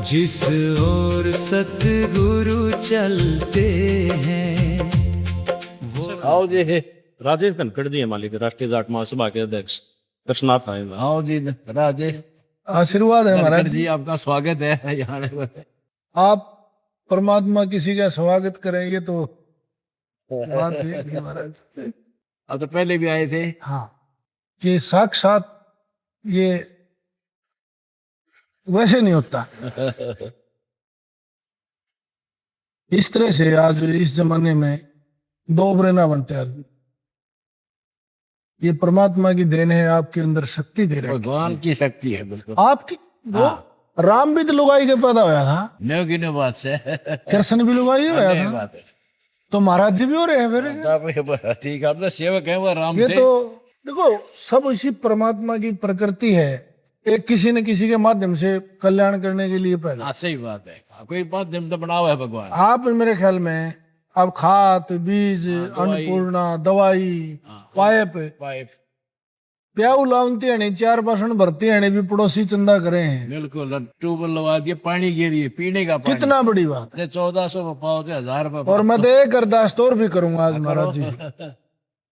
जिस ओर सतगुरु चलते हैं। आओ जी। राजेश धनखड़ जी हमारे राष्ट्रीय जाट महासभा के अध्यक्ष कृष्णाथ आए। आओ जी राजेश आशीर्वाद है महाराज जी, आपका स्वागत है यहाँ। आप परमात्मा किसी का स्वागत करेंगे तो बात है महाराज। अब तो पहले भी आए थे। हाँ, ये साक्षात ये वैसे नहीं होता। इस तरह से आज इस जमाने में दो उबरे ना बनते आदमी। ये परमात्मा की देन है, आपके अंदर शक्ति दे रहे हैं। भगवान की शक्ति है बिल्कुल आपकी वो राम भी तो लुगाई के पैदा होया था, न्यू की न्यू बात से कृष्ण भी लुगाई होया नई था, बात है। तो महाराज जी भी हो रहे हैं फिर। ठीक है, अपना सेवक है वो राम ये थे। तो देखो सब इसी परमात्मा की प्रकृति है, एक किसी न किसी के माध्यम से कल्याण करने के लिए पैदा। हाँ सही बात है, कोई माध्यम तो बनाओ है भगवान। आप मेरे ख्याल में अब खाद बीज अन्नपूर्णा दवाई पाइप पाइप प्याऊ लाउनती है, 4 बासन भरती है, भी पड़ोसी चंदा करे हैं। बिल्कुल, ट्यूबवेल लगा दिए, पानी गिरी पीने का पानी। कितना बड़ी बात है। 1400 पाओ थे 1000 रुपए। और मैं तो एक अरदास और भी करूंगा आज महाराज जी।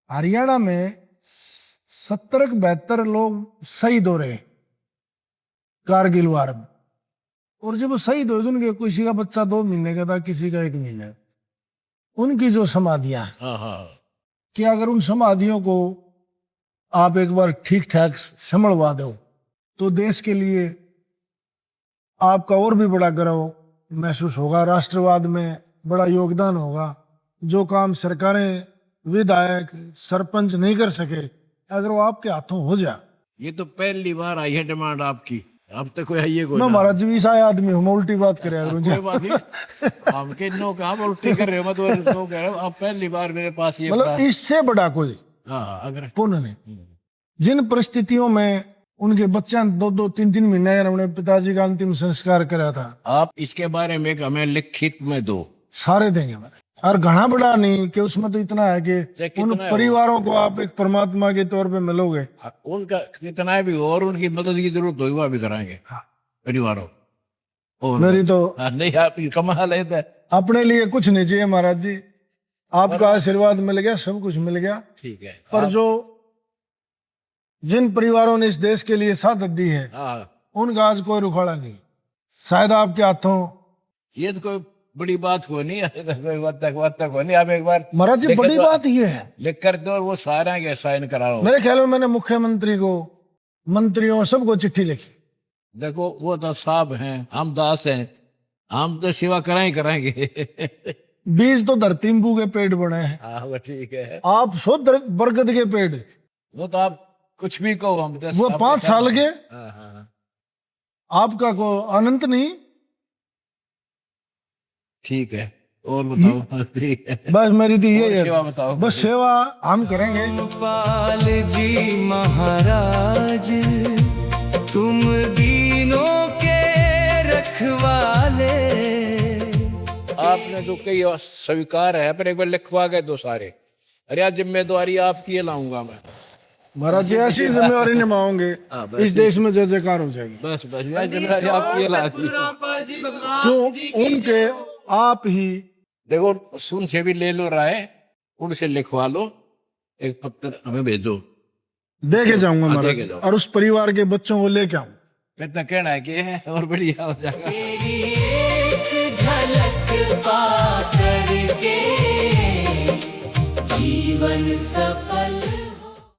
हरियाणा में 70-72 लोग शहीद हो रहे कारगिल वार में, और जब वो शहीद हो उनके किसी का बच्चा 2 महीने का था, किसी का 1 महीने। उनकी जो समाधियां हैं, कि अगर उन समाधियों को आप एक बार ठीक ठाक संभलवा दो तो देश के लिए आपका और भी बड़ा गर्व महसूस होगा, राष्ट्रवाद में बड़ा योगदान होगा। जो काम सरकारें विधायक सरपंच नहीं कर सके, अगर वो आपके हाथों हो जाए। ये तो पहली बार आई है डिमांड आपकी, अब तक कोई है मैं महाराज जी ईसा आदमी हूँ, मैं उल्टी बात करे। कोई बात नहीं, हम के नो कहा उल्टी कर रहे हो, मैं तो कह रहा हूँ अब पहली बार मेरे पास ये मतलब इससे बड़ा कोई अगर पुण्य नहीं। जिन परिस्थितियों में उनके बच्चे 2-3 महीने अपने पिताजी का अंतिम संस्कार करा था, आप इसके बारे में हमें लिखित में दो। सारे देंगे हमारे, और घना बड़ा नहीं कि उसमें तो इतना है कि उन परिवारों को आप एक परमात्मा के तौर पे मिलोगे। उनका कितना भी हो और उनकी मदद की जरूरत हो वह भी कराएंगे परिवारों। और मेरी तो नहीं आपकी कमाल है। अपने लिए कुछ नहीं चाहिए महाराज जी, आपका आशीर्वाद मिल गया, सब कुछ मिल गया। ठीक है, पर जो जिन परिवारों ने इस देश के लिए साथ दी है, उनका आज कोई रुखाड़ा नहीं। शायद आपके हाथों ये तो कोई बड़ी बात को नहीं, कोई बात को नहीं। आप एक बार महाराज जी बड़ी बात ये है, लिख कर दो और वो सारा के साइन कराओ। मेरे ख्याल में मैंने मुख्यमंत्री को, मंत्रियों सबको चिट्ठी लिखी। देखो वो तो साहब हैं, हम दास हैं, हम तो सेवा कराएंगे। बीज तो धरती नींबू के पेड़ बने हैं। हाँ वो ठीक है, आप बरगद के पेड़, वो तो आप कुछ भी कहो, हम तो वो 5 साल के, आपका को अनंत नहीं। ठीक है, और बताओ। ठीक है, बस मेरी तो ये है, सेवा बताओ। बस सेवा हम करेंगे। पाल जी महाराज तुम दीनों के रखवाले। आपने जो कही स्वीकार है, पर एक बार लिखवा गए दो सारे। अरे आज जिम्मेदारी आपकी लाऊंगा मैं महाराज जी, ऐसी जिम्मेवारी निभाओगे इस देश में जय जयकार हो जाएगी। बस जिम्मेदारी आपकी ला दी। क्यों उनके आप ही देखो सुन से भी ले लो राय, उनसे लिखवा लो, एक पत्र हमें भेजो, देखे जाऊंगा महाराज देखे जी, जाओ। और उस परिवार के बच्चों को लेके आऊं। कितना कहना है कि है और बढ़िया हो जाएगा। एक झलक पा करके जीवन सफल